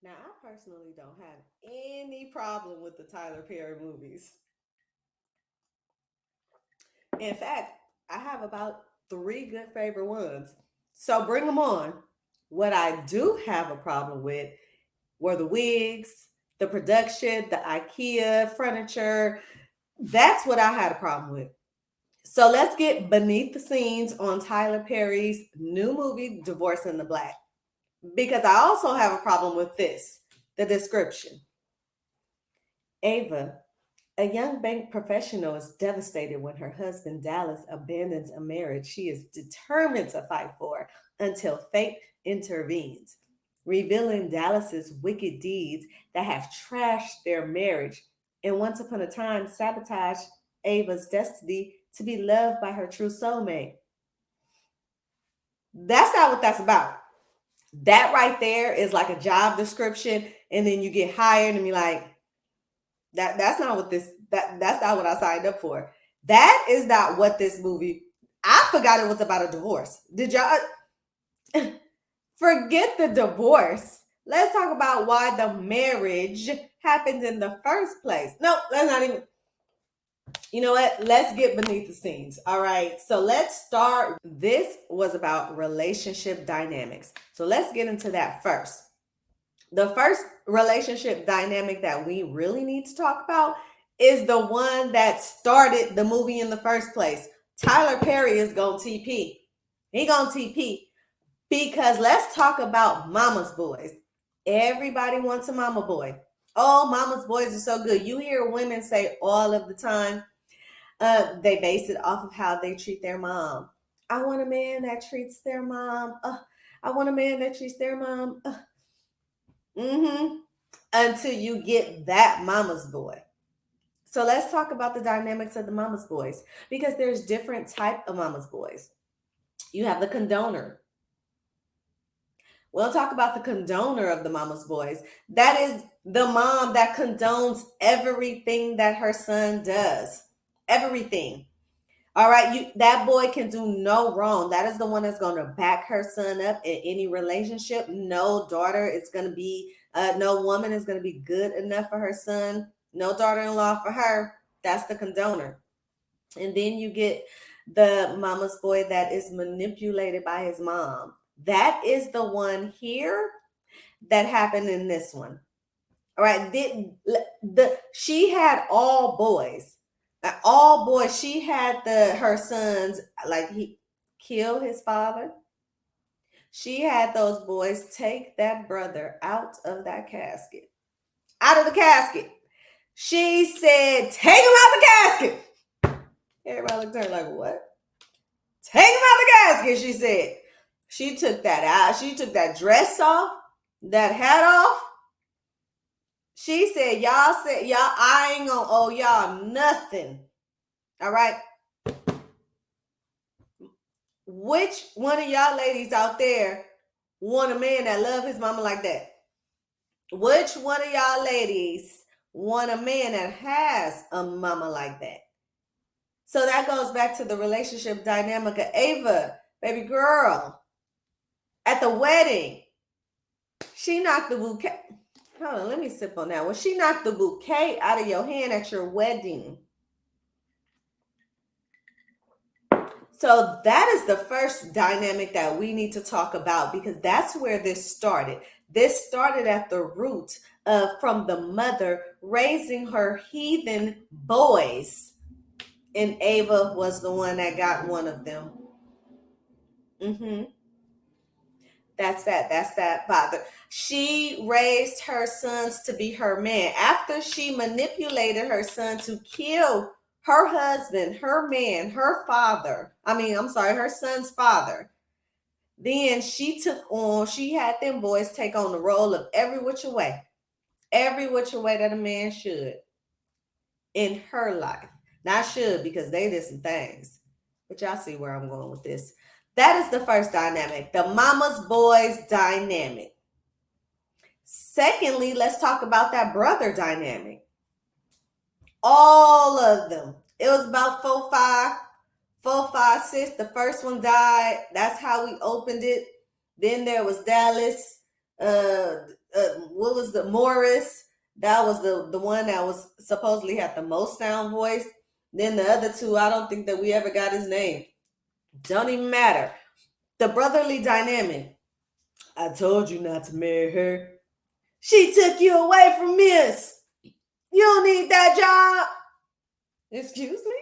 Now, I personally don't have any problem with the Tyler Perry movies. In fact, I have about three good favorite ones. So bring them on. What I do have a problem with were the wigs, the production, the IKEA furniture. That's what I had a problem with. So let's get beneath the scenes on Tyler Perry's new movie, Divorce in the Black. Because I also have a problem with this, the description. Ava, a young bank professional, is devastated when her husband Dallas abandons a marriage she is determined to fight for until fate intervenes, revealing Dallas's wicked deeds that have trashed their marriage and once upon a time sabotaged Ava's destiny to be loved by her true soulmate. That's not what that's about. That right there is like a job description, and then you get hired and be like, that's not what that's not what I signed up for. That is not what this movie. I forgot it was about a divorce. Did y'all forget the divorce? Let's talk about why the marriage happened in the first place. No, let's not even. You know what? Let's get beneath the scenes. All right. So let's start. This was about relationship dynamics. So let's get into that first. The first relationship dynamic that we really need to talk about is the one that started the movie in the first place. Tyler Perry is going to TP. He going to TP because let's talk about mama's boys. Everybody wants a mama boy. Oh, mama's boys are so good. You hear women say all of the time, they base it off of how they treat their mom. I want a man that treats their mom. I want a man that treats their mom. Mm-hmm. Until you get that mama's boy. So let's talk about the dynamics of the mama's boys because there's different type of mama's boys. You have the condoner. We'll talk about the condoner of the mama's boys. That is the mom that condones everything that her son does. Everything. All right, that boy can do no wrong. That is the one that's going to back her son up in any relationship. No daughter is going to be, no woman is going to be good enough for her son. No daughter-in-law for her. That's the condoner. And then you get the mama's boy that is manipulated by his mom. That is the one here that happened in this one. All right, she had all boys, all boys. She had her sons like he kill his father. She had those boys take that brother out of that casket, out of the casket. She said, "Take him out the casket." Everybody looked at her like, "What? Take him out the casket," she said. She took that out. She took that dress off, that hat off. She said, y'all, I ain't gonna owe y'all nothing. All right. Which one of y'all ladies out there want a man that love his mama like that? Which one of y'all ladies want a man that has a mama like that? So that goes back to the relationship dynamic of Ava, baby girl. At the wedding, she knocked the bouquet. Hold on, let me sip on that. When she knocked the bouquet out of your hand at your wedding. So that is the first dynamic that we need to talk about because that's where this started. This started at the root from the mother raising her heathen boys. And Ava was the one that got one of them. Mm-hmm. That's that father. She raised her sons to be her man. After she manipulated her son to kill her husband, her man, her father. I'm sorry, her son's father. Then she had them boys take on the role of every which way that a man should in her life. Not should because they did some things. But y'all see where I'm going with this. That is the first dynamic, the mama's boys dynamic. Secondly, let's talk about that brother dynamic. All of them. It was about 4, 5, 6. The first one died. That's how we opened it. Then there was Dallas. what was the Morris? That was the one that was supposedly had the most sound voice. Then the other two, I don't think that we ever got his name. Don't even matter. The brotherly dynamic. I told you not to marry her. She took you away from Miss. You don't need that job. Excuse me?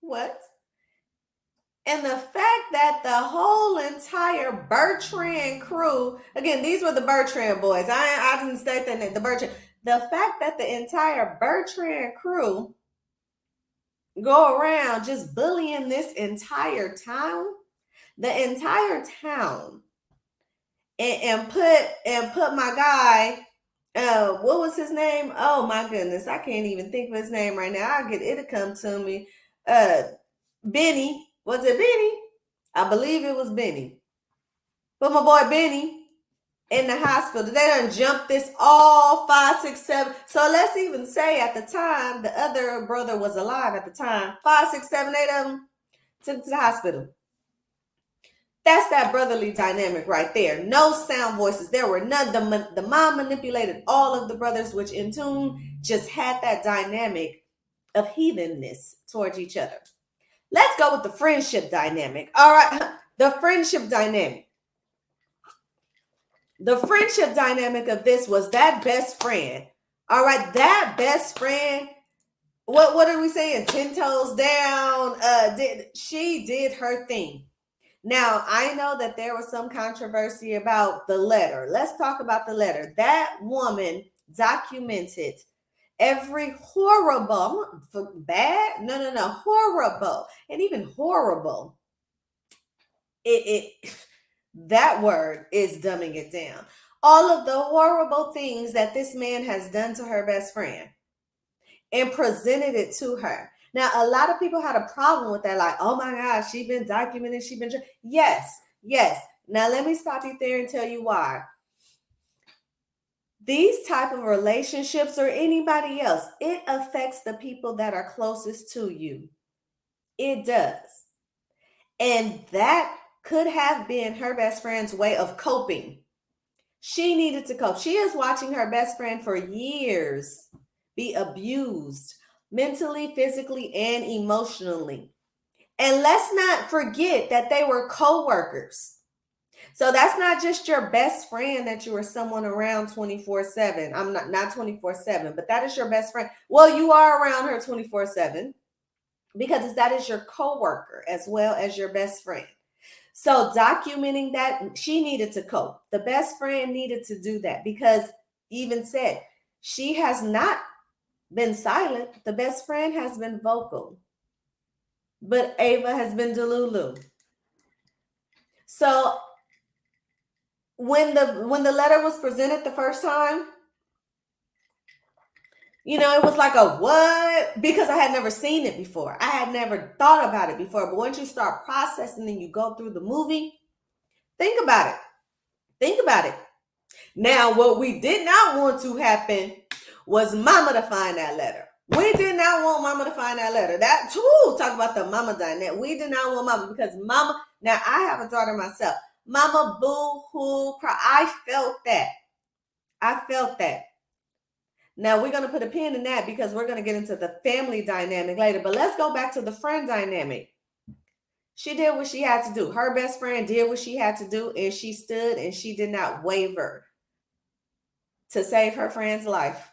What? And the fact that the whole entire Bertrand crew, again, these were the Bertrand boys. I didn't state that name, the Bertrand. The fact that the entire Bertrand crew go around just bullying this entire town, the entire town, and put my guy, what was his name? Oh my goodness, I can't even think of his name right now. It'll come to me. Benny. Was it Benny? I believe it was Benny. But my boy Benny in the hospital. They done jumped this all 5, 6, 7. So let's even say at the time, the other brother was alive at the time. 5, 6, 7, 8 of them took to the hospital. That's that brotherly dynamic right there. No sound voices. There were none. The mom manipulated all of the brothers, which in tune just had that dynamic of heathenness towards each other. Let's go with the friendship dynamic. All right, the friendship dynamic. The friendship dynamic of this was that best friend. All right, that best friend. What are we saying? 10 toes down. She did her thing. Now, I know that there was some controversy about the letter. Let's talk about the letter. That woman documented every horrible, bad, no, horrible, and even horrible. That word is dumbing it down. All of the horrible things that this man has done to her best friend and presented it to her. Now, a lot of people had a problem with that. Like, oh my gosh, she's been documented. Yes. Now, let me stop you there and tell you why. These type of relationships or anybody else, it affects the people that are closest to you. It does. And that could have been her best friend's way of coping. She needed to cope. She is watching her best friend for years be abused mentally, physically, and emotionally. And let's not forget that they were co-workers. So that's not just your best friend that you are someone around 24/7. I'm not 24/7, but that is your best friend. Well, you are around her 24/7 because that is your co-worker as well as your best friend. So documenting that, she needed to cope. The best friend needed to do that because even said she has not been silent. The best friend has been vocal, but Ava has been delulu. So when the letter was presented the first time, it was like a what? Because I had never seen it before. I had never thought about it before. But once you start processing and you go through the movie, think about it. Now, what we did not want to happen was mama to find that letter. We did not want mama to find that letter. That too, talk about the mama dynamic. We did not want mama because mama, now I have a daughter myself. Mama boo-hoo cry. I felt that. Now we're going to put a pin in that because we're going to get into the family dynamic later. But let's go back to the friend dynamic. She did what she had to do. Her best friend did what she had to do, and she stood and she did not waver to save her friend's life.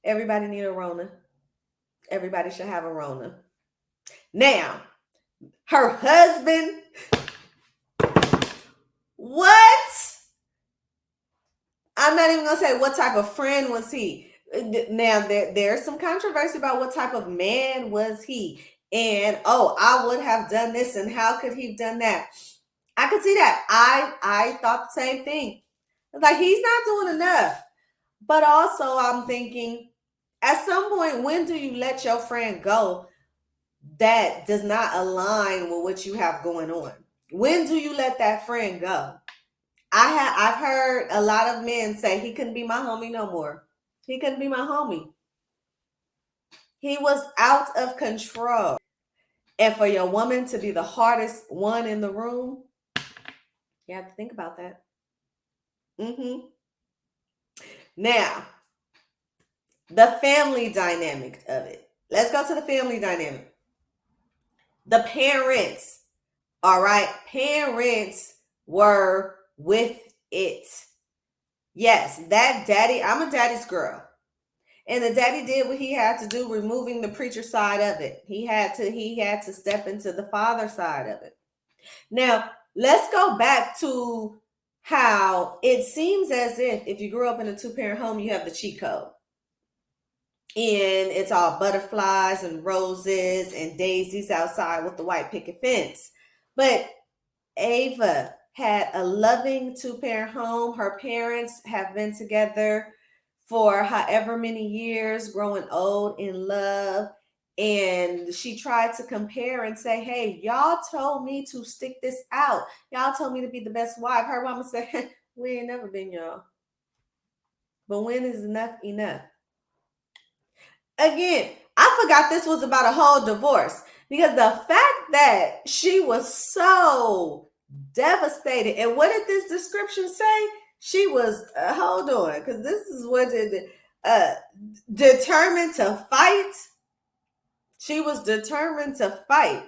Everybody need a Rona. Everybody should have a Rona. Now, her husband, what? I'm not even going to say what type of friend was he. Now, there's some controversy about what type of man was he. And, I would have done this, and how could he have done that? I could see that. I thought the same thing. Like, he's not doing enough. But also, I'm thinking, at some point, when do you let your friend go that does not align with what you have going on? When do you let that friend go? I've heard a lot of men say he couldn't be my homie no more. He couldn't be my homie. He was out of control. And for your woman to be the hardest one in the room, you have to think about that. Mm-hmm. Now, the family dynamic of it. Let's go to the family dynamic. The parents, all right? Parents were with it. Yes, that daddy, I'm a daddy's girl. And the daddy did what he had to do, removing the preacher side of it. He had to step into the father side of it. Now, let's go back to how it seems as if you grew up in a two-parent home, you have the cheat code. And it's all butterflies and roses and daisies outside with the white picket fence. But Ava had a loving two-parent home. Her parents have been together for however many years, growing old in love. And she tried to compare and say, hey, y'all told me to stick this out. Y'all told me to be the best wife. Her mama said, we ain't never been y'all. But when is enough enough? Again, I forgot this was about a whole divorce, because the fact that she was so devastated. And what did this description say? She was, hold on, because this is what it, determined to fight. She was determined to fight.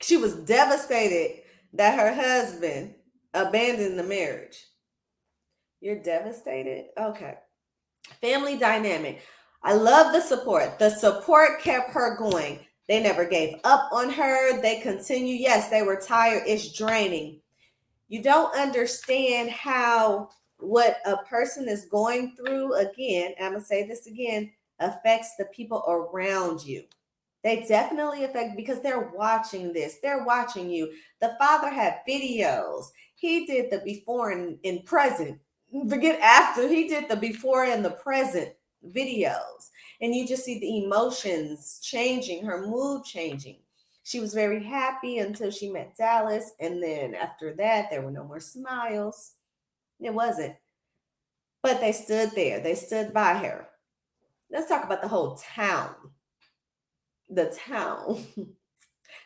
She was devastated that her husband abandoned the marriage. You're devastated? Okay. Family dynamic. I love the support. The support kept her going. They never gave up on her. They continue. Yes, they were tired. It's draining. You don't understand how what a person is going through, again, I'm going to say this again, affects the people around you. They definitely affect, because they're watching this. They're watching you. The father had videos. He did the before and present. Forget after. He did the before and the present videos. And you just see the emotions changing, her mood changing. She was very happy until she met Dallas. And then after that, there were no more smiles. It wasn't. But they stood there. They stood by her. Let's talk about the whole town. The town.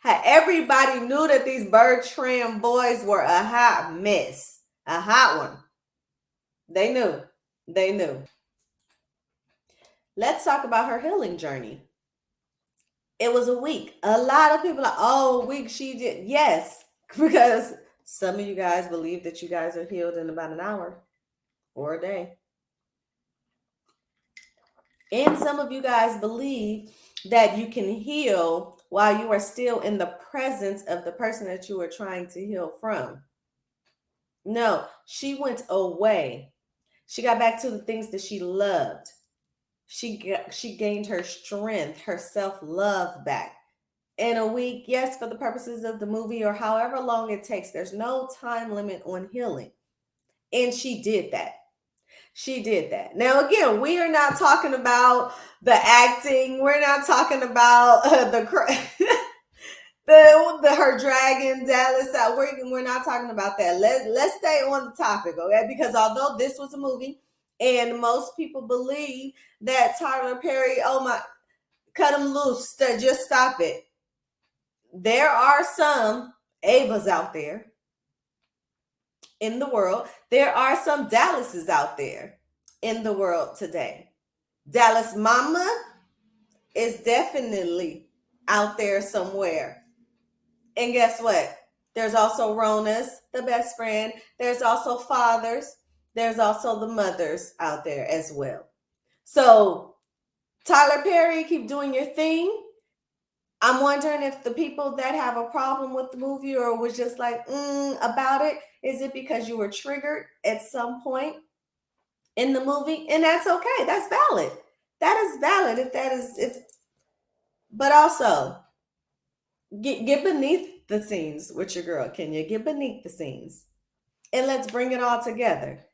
How everybody knew that these Bertram boys were a hot mess. A hot one. They knew. They knew. Let's talk about her healing journey. It was a week. A lot of people are, oh, a week she did. Yes, because some of you guys believe that you guys are healed in about an hour or a day. And some of you guys believe that you can heal while you are still in the presence of the person that you are trying to heal from. No, she went away. She got back to the things that she loved. She gained her strength, her self-love back. In a week, yes, for the purposes of the movie or however long it takes. There's no time limit on healing. And she did that. She did that. Now, again, we are not talking about the acting. We're not talking about her dragging Dallas out. We're not talking about that. Let's stay on the topic, okay? Because although this was a movie, and most people believe that Tyler Perry, oh my, cut him loose, just stop it. There are some Avas out there in the world. There are some Dallases out there in the world today. Dallas Mama is definitely out there somewhere. And guess what? There's also Ronas, the best friend. There's also fathers. There's also the mothers out there as well. So, Tyler Perry, keep doing your thing. I'm wondering if the people that have a problem with the movie or was just like, about it, is it because you were triggered at some point in the movie? And that's okay. That's valid. That is valid but also get beneath the scenes with your girl, Kenya. Get beneath the scenes. And let's bring it all together.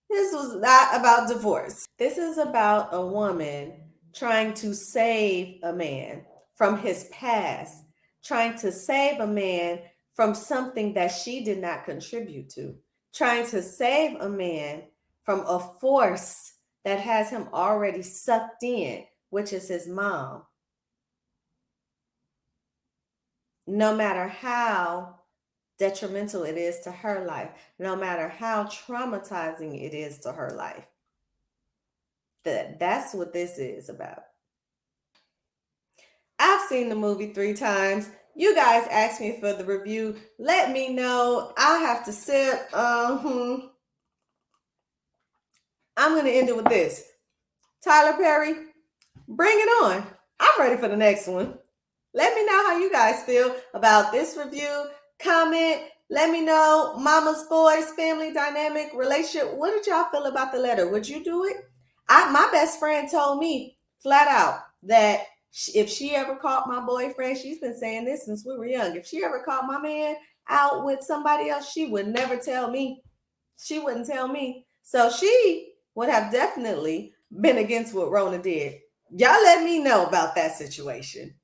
This was not about divorce. This is about a woman trying to save a man from his past, trying to save a man from something that she did not contribute to, trying to save a man from a force that has him already sucked in, which is his mom. No matter how detrimental it is to her life, no matter how traumatizing it is to her life. That's what this is about. I've seen the movie 3 times. You guys asked me for the review. Let me know. I have to sip. I'm going to end it with this. Tyler Perry, bring it on. I'm ready for the next one. Let me know how you guys feel about this review. Comment. Let me know. Mama's boys, family dynamic, relationship. What did y'all feel about the letter? Would you do it? My best friend told me flat out that if she ever caught my boyfriend, she's been saying this since we were young. If she ever caught my man out with somebody else, she would never tell me. She wouldn't tell me. So she would have definitely been against what Rona did. Y'all let me know about that situation.